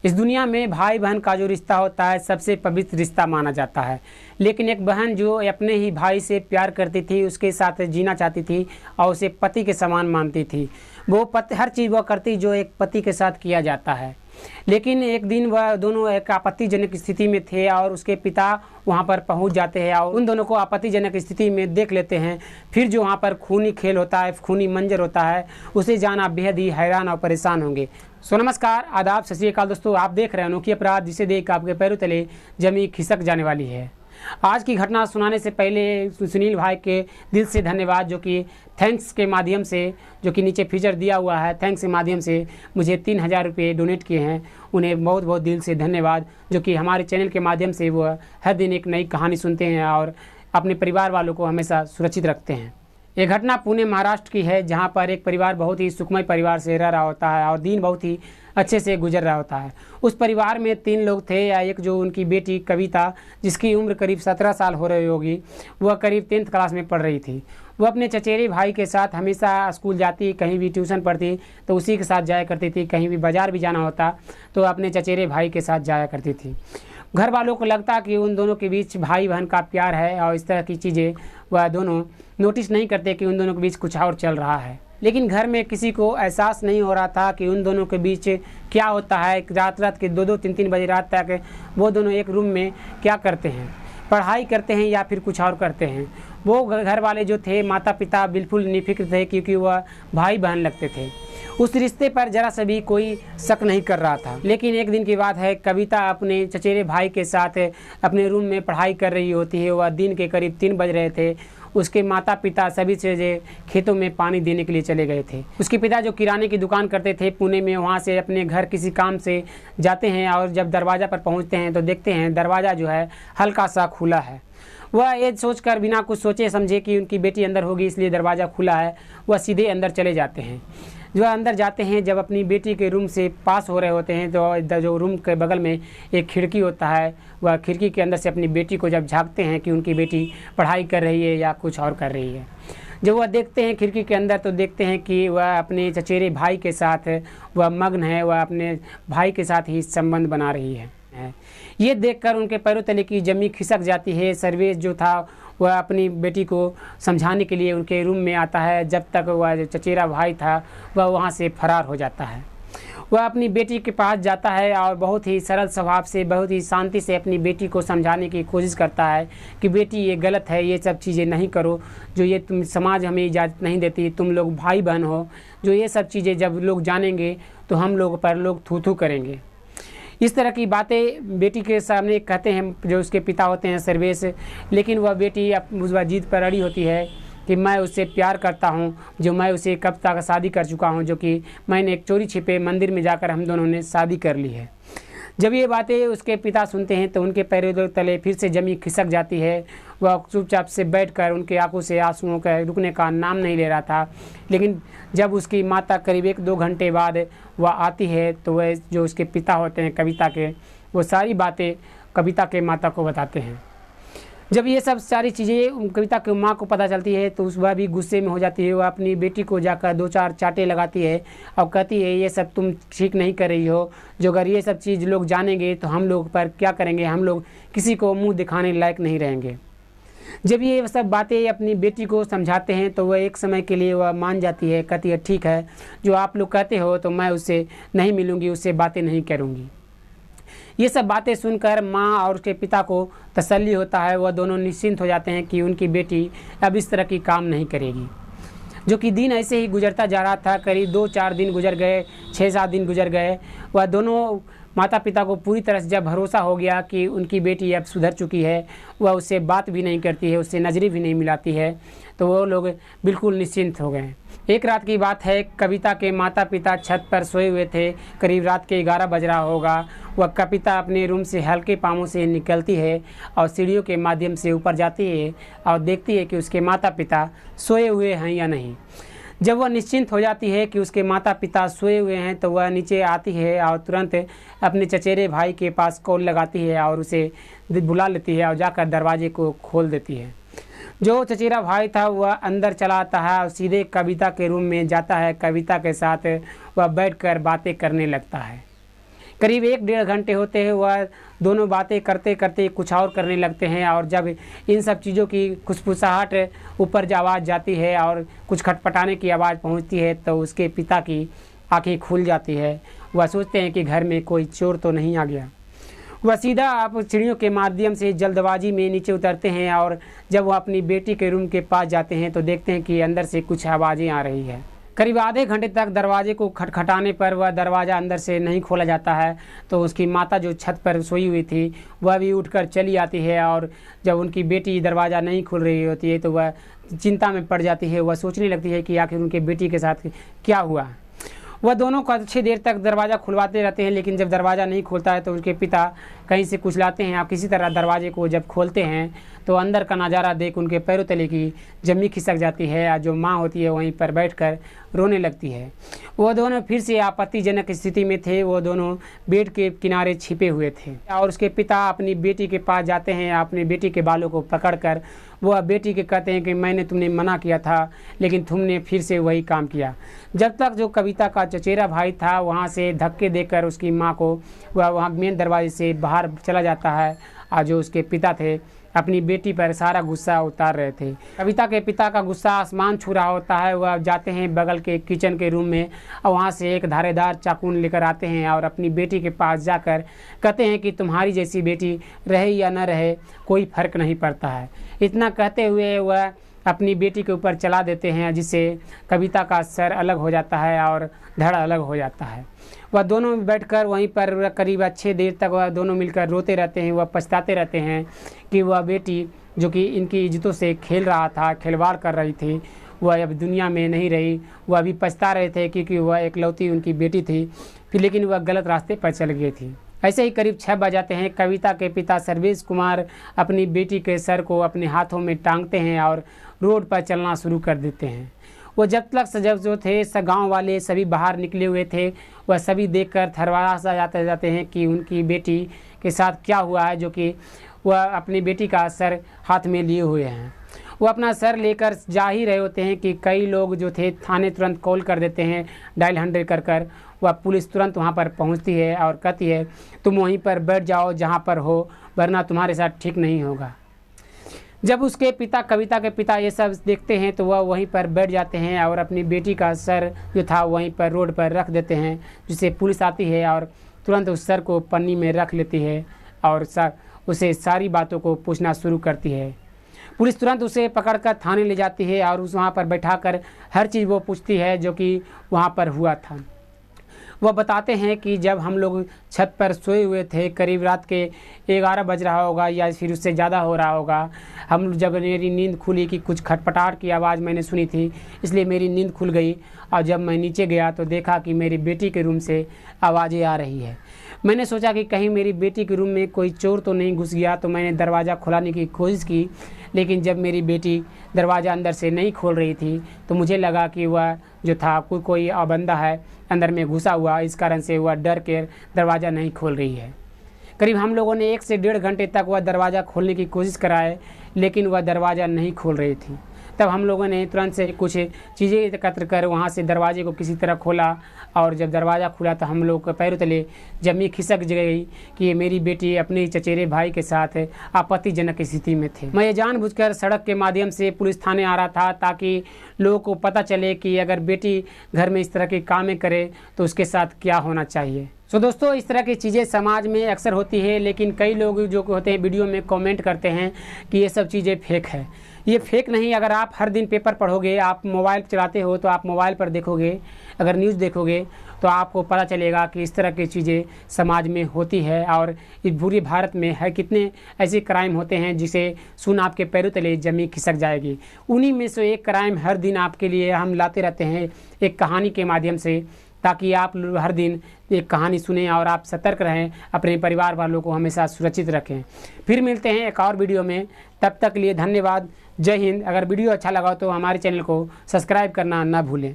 इस दुनिया में भाई बहन का जो रिश्ता होता है सबसे पवित्र रिश्ता माना जाता है। लेकिन एक बहन जो अपने ही भाई से प्यार करती थी, उसके साथ जीना चाहती थी और उसे पति के समान मानती थी। वो पति हर चीज़ वह करती जो एक पति के साथ किया जाता है। लेकिन एक दिन वह दोनों एक आपत्तिजनक स्थिति में थे और उसके पिता वहां पर पहुंच जाते हैं और उन दोनों को आपत्तिजनक स्थिति में देख लेते हैं। फिर जो वहां पर खूनी खेल होता है, खूनी मंजर होता है, उसे जाना बेहद ही हैरान और परेशान होंगे। सो नमस्कार, आदाब, सत श्री अकाल दोस्तों, आप देख रहे हैं अनोखी अपराध, जिसे देख आपके पैरों तले जमी खिसक जाने वाली है। आज की घटना सुनाने से पहले सुनील भाई के दिल से धन्यवाद, जो कि थैंक्स के माध्यम से, जो कि नीचे फीचर दिया हुआ है, थैंक्स के माध्यम से मुझे 3000 रुपये डोनेट किए हैं। उन्हें बहुत बहुत दिल से धन्यवाद, जो कि हमारे चैनल के माध्यम से वो हर दिन एक नई कहानी सुनते हैं और अपने परिवार वालों को हमेशा सुरक्षित रखते हैं। ये घटना पुणे महाराष्ट्र की है, जहाँ पर एक परिवार बहुत ही सुखमय परिवार से रह रहा होता है और दिन बहुत ही अच्छे से गुजर रहा होता है। उस परिवार में 3 लोग थे, या एक जो उनकी बेटी कविता, जिसकी उम्र करीब 17 साल हो रही होगी, वह करीब 10th क्लास में पढ़ रही थी। वह अपने चचेरे भाई के साथ हमेशा स्कूल जाती, कहीं भी ट्यूशन पढ़ती तो उसी के साथ जाया करती थी। कहीं भी बाज़ार भी जाना होता तो अपने चचेरे भाई के साथ जाया करती थी। घर वालों को लगता कि उन दोनों के बीच भाई बहन का प्यार है और इस तरह की चीज़ें वह दोनों नोटिस नहीं करते कि उन दोनों के बीच कुछ और चल रहा है। लेकिन घर में किसी को एहसास नहीं हो रहा था कि उन दोनों के बीच क्या होता है। रात के 2-2, 3-3 बजे रात तक वो दोनों एक रूम में क्या करते हैं, पढ़ाई करते हैं या फिर कुछ और करते हैं। वो घर वाले जो थे, माता पिता, बिल्कुल निफिक्र थे, क्योंकि वह भाई बहन लगते थे। उस रिश्ते पर जरा सा भी कोई शक नहीं कर रहा था। लेकिन एक दिन की बात है, कविता अपने चचेरे भाई के साथ अपने रूम में पढ़ाई कर रही होती है। वह दिन के करीब 3 बज रहे थे। उसके माता पिता सभी से खेतों में पानी देने के लिए चले गए थे। उसके पिता जो किराने की दुकान करते थे पुणे में, वहाँ से अपने घर किसी काम से जाते हैं और जब दरवाज़ा पर पहुँचते हैं तो देखते हैं दरवाज़ा जो है हल्का सा खुला है। वह ये सोचकर बिना कुछ सोचे समझे कि उनकी बेटी अंदर होगी, इसलिए दरवाज़ा खुला है, वह सीधे अंदर चले जाते हैं। जो अंदर जाते हैं, जब अपनी बेटी के रूम से पास हो रहे होते हैं तो जो रूम के बगल में एक खिड़की होता है, वह खिड़की के अंदर से अपनी बेटी को जब झांकते हैं कि उनकी बेटी पढ़ाई कर रही है या कुछ और कर रही है। जब वह देखते हैं खिड़की के अंदर तो देखते हैं कि वह अपने चचेरे भाई के साथ वह मग्न है, वह अपने भाई के साथ ही संबंध बना रही है। ये देखकर उनके पैरों तले की जमी खिसक जाती है। सर्वेश जो था वह अपनी बेटी को समझाने के लिए उनके रूम में आता है। जब तक वह जो चचेरा भाई था वह वहाँ से फरार हो जाता है। वह अपनी बेटी के पास जाता है और बहुत ही सरल स्वभाव से, बहुत ही शांति से अपनी बेटी को समझाने की कोशिश करता है कि बेटी ये गलत है, ये सब चीज़ें नहीं करो, जो ये तुम समाज हमें इजाज़त नहीं देती, तुम लोग भाई बहन हो, जो ये सब चीज़ें जब लोग जानेंगे तो हम लोग पर लोग थू थू करेंगे। इस तरह की बातें बेटी के सामने कहते हैं जो उसके पिता होते हैं सर्वेश। लेकिन वह बेटी उस जीत पर अड़ी होती है कि मैं उससे प्यार करता हूं, जो मैं उसे कब तक शादी कर चुका हूं, जो कि मैंने एक चोरी छिपे मंदिर में जाकर हम दोनों ने शादी कर ली है। जब ये बातें उसके पिता सुनते हैं तो उनके पैरों तले फिर से जमी खिसक जाती है। वह चुपचाप से बैठकर उनके आंखों से आंसुओं का रुकने का नाम नहीं ले रहा था। लेकिन जब उसकी माता करीब 1-2 घंटे बाद वह आती है तो वह जो उसके पिता होते हैं कविता के, वो सारी बातें कविता के माता को बताते हैं। जब ये सब सारी चीज़ें कविता की माँ को पता चलती है तो वह भी गुस्से में हो जाती है। वह अपनी बेटी को जाकर 2-4 चाटे लगाती है और कहती है ये सब तुम ठीक नहीं कर रही हो, जो अगर ये सब चीज़ लोग जानेंगे तो हम लोग पर क्या करेंगे, हम लोग किसी को मुंह दिखाने लायक नहीं रहेंगे। जब ये सब बातें अपनी बेटी को समझाते हैं तो वह एक समय के लिए वह मान जाती है, कहती है ठीक है, जो आप लोग कहते हो तो मैं उससे नहीं मिलूँगी, उससे बातें नहीं करूँगी। ये सब बातें सुनकर माँ और उसके पिता को तसल्ली होता है। वह दोनों निश्चिंत हो जाते हैं कि उनकी बेटी अब इस तरह की काम नहीं करेगी। जो कि दिन ऐसे ही गुजरता जा रहा था। करीब 2-4 दिन गुजर गए, 6-7 दिन गुजर गए। वह दोनों माता पिता को पूरी तरह से जब भरोसा हो गया कि उनकी बेटी अब सुधर चुकी है, वह उससे बात भी नहीं करती है, उससे नज़रें भी नहीं मिलाती है, तो वो लोग बिल्कुल निश्चिंत हो गए। एक रात की बात है, कविता के माता पिता छत पर सोए हुए थे। करीब रात के 11 बज रहा होगा। वह कविता अपने रूम से हल्के पाँवों से निकलती है और सीढ़ियों के माध्यम से ऊपर जाती है और देखती है कि उसके माता पिता सोए हुए हैं या नहीं। जब वह निश्चिंत हो जाती है कि उसके माता पिता सोए हुए हैं तो वह नीचे आती है और तुरंत अपने चचेरे भाई के पास कॉल लगाती है और उसे बुला लेती है और जाकर दरवाजे को खोल देती है। जो चचेरा भाई था वह अंदर चला आता है और सीधे कविता के रूम में जाता है। कविता के साथ वह बैठकर बातें करने लगता है। करीब 1-1.5 घंटे होते हैं वह दोनों बातें करते करते कुछ और करने लगते हैं। और जब इन सब चीज़ों की खुसफुसाहट ऊपर जो आवाज़ जाती है और कुछ खटपटाने की आवाज़ पहुंचती है तो उसके पिता की आंखें खुल जाती है। वह सोचते हैं कि घर में कोई चोर तो नहीं आ गया। वह सीधा आप सीढ़ियों के माध्यम से जल्दबाजी में नीचे उतरते हैं और जब वह अपनी बेटी के रूम के पास जाते हैं तो देखते हैं कि अंदर से कुछ आवाज़ें आ रही है। करीब आधे घंटे तक दरवाजे को खटखटाने पर वह दरवाज़ा अंदर से नहीं खोला जाता है तो उसकी माता जो छत पर सोई हुई थी वह भी उठकर चली आती है। और जब उनकी बेटी दरवाज़ा नहीं खुल रही होती है तो वह चिंता में पड़ जाती है। वह सोचने लगती है कि आखिर उनके बेटी के साथ क्या हुआ। वह दोनों कुछ देर तक दरवाज़ा खुलवाते रहते हैं, लेकिन जब दरवाज़ा नहीं खुलता है तो उनके पिता कहीं से कुछ लाते हैं। आप किसी तरह दरवाजे को जब खोलते हैं तो अंदर का नज़ारा देख उनके पैरों तले की जमी खिसक जाती है और जो माँ होती है वहीं पर बैठकर रोने लगती है। वो दोनों फिर से आपत्तिजनक स्थिति में थे। वो दोनों बेड के किनारे छिपे हुए थे और उसके पिता अपनी बेटी के पास जाते हैं। अपनी बेटी के बालों को पकड़कर वह बेटी के कहते हैं कि मैंने तुमने मना किया था लेकिन तुमने फिर से वही काम किया। जब तक जो कविता का चचेरा भाई था वहाँ से धक्के देकर उसकी माँ को वह वहाँ मेन दरवाजे से बाहर चला जाता है और जो उसके पिता थे अपनी बेटी पर सारा गुस्सा उतार रहे थे। कविता के पिता का गुस्सा आसमान छू रहा होता है। वह जाते हैं बगल के किचन के रूम में और वहाँ से एक धारेदार चाकू लेकर आते हैं और अपनी बेटी के पास जाकर कहते हैं कि तुम्हारी जैसी बेटी रहे या न रहे कोई फर्क नहीं पड़ता है। इतना कहते हुए वह अपनी बेटी के ऊपर चला देते हैं जिससे कविता का सर अलग हो जाता है और धड़ अलग हो जाता है। वह दोनों बैठकर वहीं पर करीब अच्छे देर तक वह दोनों मिलकर रोते रहते हैं। वह पछताते रहते हैं कि वह बेटी जो कि इनकी इज्जतों से खेल रहा था, खिलवाड़ कर रही थी, वह अब दुनिया में नहीं रही। वह अभी पछता रहे थे क्योंकि वह एकलौती उनकी बेटी थी, फिर लेकिन वह गलत रास्ते पर चल गई थी। ऐसे ही करीब 6 बज जाते हैं। कविता के पिता सर्वेश कुमार अपनी बेटी के सर को अपने हाथों में टांगते हैं और रोड पर चलना शुरू कर देते हैं। वो जब तक सजब जो थे गांव वाले सभी बाहर निकले हुए थे वह सभी देखकर थरवासा जाते हैं कि उनकी बेटी के साथ क्या हुआ है, जो कि वह अपनी बेटी का सर हाथ में लिए हुए हैं। वो अपना सर लेकर जा ही रहे होते हैं कि कई लोग जो थे थाने तुरंत कॉल कर देते हैं, डायल 100 कर वह पुलिस तुरंत वहाँ पर पहुँचती है और कहती है तुम वहीं पर बैठ जाओ जहाँ पर हो, वरना तुम्हारे साथ ठीक नहीं होगा। जब उसके पिता कविता के पिता ये सब देखते हैं तो वह वहीं पर बैठ जाते हैं और अपनी बेटी का सर जो था वहीं पर रोड पर रख देते हैं, जिससे पुलिस आती है और तुरंत उस सर को पन्नी में रख लेती है और उसे सारी बातों को पूछना शुरू करती है। पुलिस तुरंत उसे पकड़कर थाने ले जाती है और उस वहाँ पर बैठाकर हर चीज़ वो पूछती है जो कि वहाँ पर हुआ था। वह बताते हैं कि जब हम लोग छत पर सोए हुए थे, करीब रात के 11 बज रहा होगा या फिर उससे ज़्यादा हो रहा होगा, हम जब मेरी नींद खुली कि कुछ खटपटाहट की आवाज़ मैंने सुनी थी, इसलिए मेरी नींद खुल गई और जब मैं नीचे गया तो देखा कि मेरी बेटी के रूम से आवाज़ें आ रही है। मैंने सोचा कि कहीं मेरी बेटी के रूम में कोई चोर तो नहीं घुस गया, तो मैंने दरवाज़ा खुलाने की कोशिश की, लेकिन जब मेरी बेटी दरवाज़ा अंदर से नहीं खोल रही थी तो मुझे लगा कि वह जो था कोई बंदा है अंदर में घुसा हुआ, इस कारण से वह डर के दरवाज़ा नहीं खोल रही है। करीब हम लोगों ने 1 से 1.5 घंटे तक वह दरवाज़ा खोलने की कोशिश कराए, लेकिन वह दरवाज़ा नहीं खोल रही थी। तब हम लोगों ने तुरंत से कुछ चीज़ें एकत्र कर वहाँ से दरवाजे को किसी तरह खोला और जब दरवाज़ा खुला तो हम लोग के पैरों तले जमी खिसक गई कि मेरी बेटी अपने चचेरे भाई के साथ आपत्तिजनक स्थिति में थे। मैं ये जानबूझकर सड़क के माध्यम से पुलिस थाने आ रहा था ताकि लोगों को पता चले कि अगर बेटी घर में इस तरह के कामें करे तो उसके साथ क्या होना चाहिए। तो दोस्तों, इस तरह की चीज़ें समाज में अक्सर होती है, लेकिन कई लोग जो होते हैं वीडियो में कमेंट करते हैं कि ये सब चीज़ें फेक है। ये फेक नहीं। अगर आप हर दिन पेपर पढ़ोगे, आप मोबाइल चलाते हो तो आप मोबाइल पर देखोगे, अगर न्यूज़ देखोगे तो आपको पता चलेगा कि इस तरह की चीज़ें समाज में होती है और इस पूरे भारत में है कितने ऐसे क्राइम होते हैं जिसे सुन आपके पैरों तले जमी खिसक जाएगी। उन्हीं में से एक क्राइम हर दिन आपके लिए हम लाते रहते हैं एक कहानी के माध्यम से, ताकि आप हर दिन एक कहानी सुनें और आप सतर्क रहें, अपने परिवार वालों को हमेशा सुरक्षित रखें। फिर मिलते हैं एक और वीडियो में, तब तक लिए धन्यवाद। जय हिंद। अगर वीडियो अच्छा लगा तो हमारे चैनल को सब्सक्राइब करना ना भूलें।